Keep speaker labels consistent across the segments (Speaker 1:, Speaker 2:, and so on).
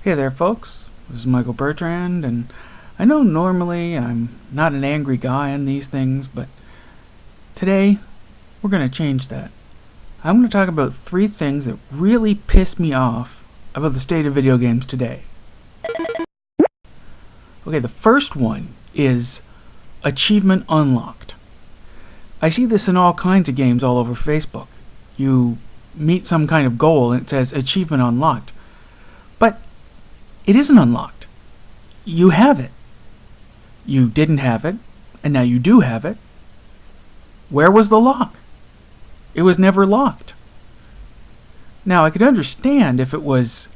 Speaker 1: Hey there folks, this is Michael Bertrand, and I know normally I'm not an angry guy on these things, but today we're going to change that. I'm going to talk about 3 things that really piss me off about the state of video games today. Okay, the first one is achievement unlocked. I see this in all kinds of games all over Facebook. You meet some kind of goal and it says achievement unlocked. But it isn't unlocked. You have it. You didn't have it, and now you do have it. Where was the lock? It was never locked. Now, I could understand if it was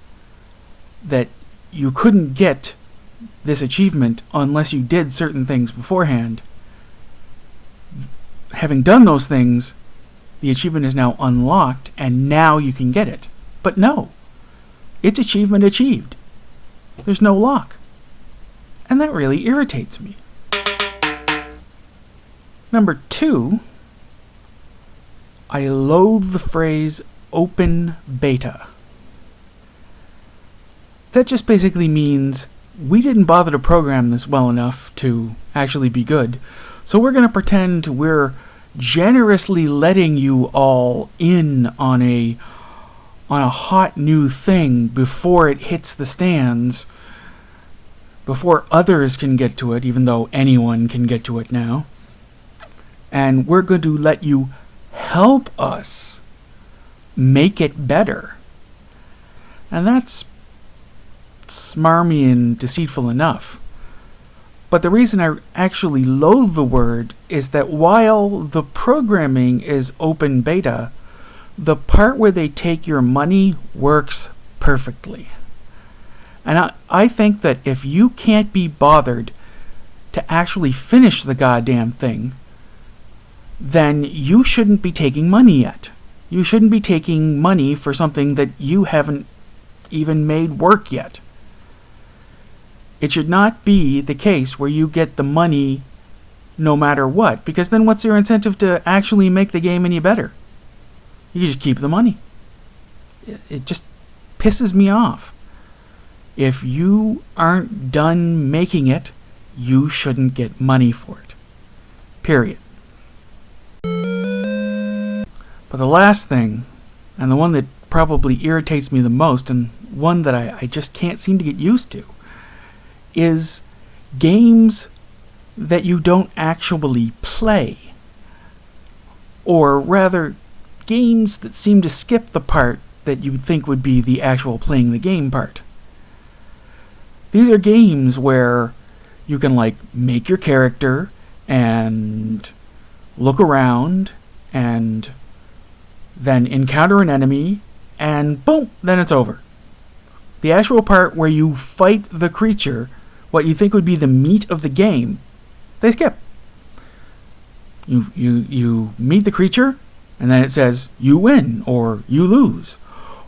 Speaker 1: that you couldn't get this achievement unless you did certain things beforehand. Having done those things, the achievement is now unlocked, and now you can get it. But no, it's achievement achieved. There's no lock. And that really irritates me. Number 2, I loathe the phrase open beta. That just basically means we didn't bother to program this well enough to actually be good, so we're going to pretend we're generously letting you all in on a hot new thing before it hits the stands, before others can get to it, even though anyone can get to it now. And we're going to let you help us make it better. And that's smarmy and deceitful enough. But the reason I actually loathe the word is that while the programming is open beta, the part where they take your money works perfectly. And I think that if you can't be bothered to actually finish the goddamn thing, then you shouldn't be taking money yet. You shouldn't be taking money for something that you haven't even made work yet. It should not be the case where you get the money no matter what, because then what's your incentive to actually make the game any better? You just keep the money. It just pisses me off. If you aren't done making it, you shouldn't get money for it. Period. But the last thing, and the one that probably irritates me the most, and one that I just can't seem to get used to, is games that you don't actually play. Or rather, games that seem to skip the part that you would think would be the actual playing the game part. These are games where you can make your character and look around and then encounter an enemy and boom, then it's over. The actual part where you fight the creature, what you think would be the meat of the game, they skip. You meet the creature, and then it says you win or you lose.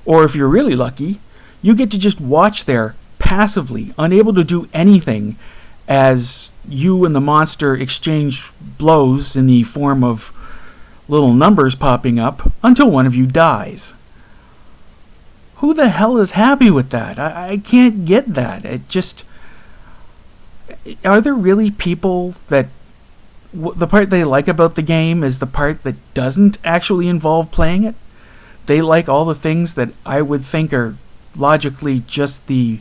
Speaker 1: Or if you're really lucky, you get to just watch there passively, unable to do anything, as you and the monster exchange blows in the form of little numbers popping up until one of you dies. Who the hell is happy with that? I can't get that. It just... Are there really people that the part they like about the game is the part that doesn't actually involve playing it? They like all the things that I would think are logically just the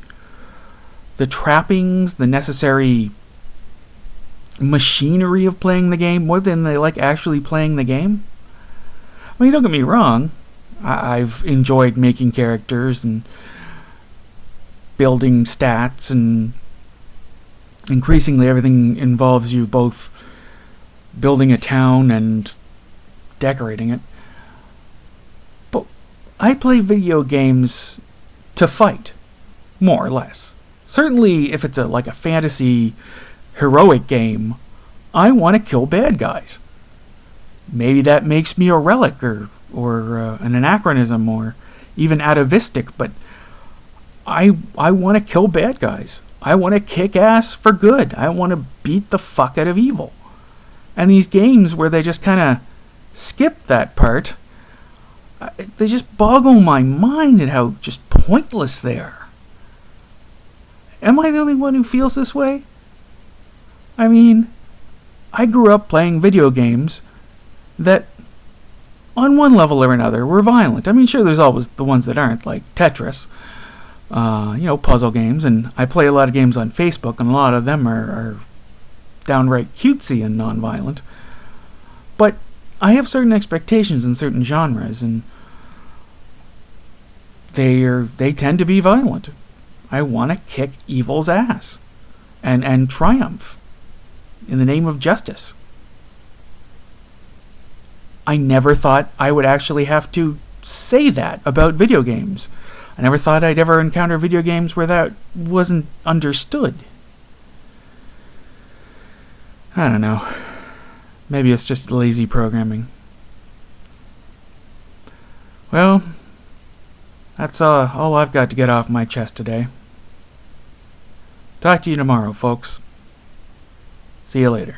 Speaker 1: trappings, the necessary machinery of playing the game more than they like actually playing the game. I mean, don't get me wrong. I've enjoyed making characters and building stats, and increasingly everything involves you both building a town and decorating it. But I play video games to fight, more or less. Certainly if it's like a fantasy heroic game, I want to kill bad guys. Maybe that makes me a relic or an anachronism or even atavistic, but I want to kill bad guys. I want to kick ass for good. I want to beat the fuck out of evil. And these games where they just kind of skip that part, they just boggle my mind at how just pointless they are. Am I the only one who feels this way? I mean, I grew up playing video games that, on one level or another, were violent. I mean, sure, there's always the ones that aren't, like Tetris, puzzle games, and I play a lot of games on Facebook, and a lot of them are downright cutesy and non-violent. But I have certain expectations in certain genres, and they tend to be violent. I want to kick evil's ass and triumph in the name of justice. I never thought I would actually have to say that about video games. I never thought I'd ever encounter video games where that wasn't understood. I don't know. Maybe it's just lazy programming. Well, that's all I've got to get off my chest today. Talk to you tomorrow, folks. See you later.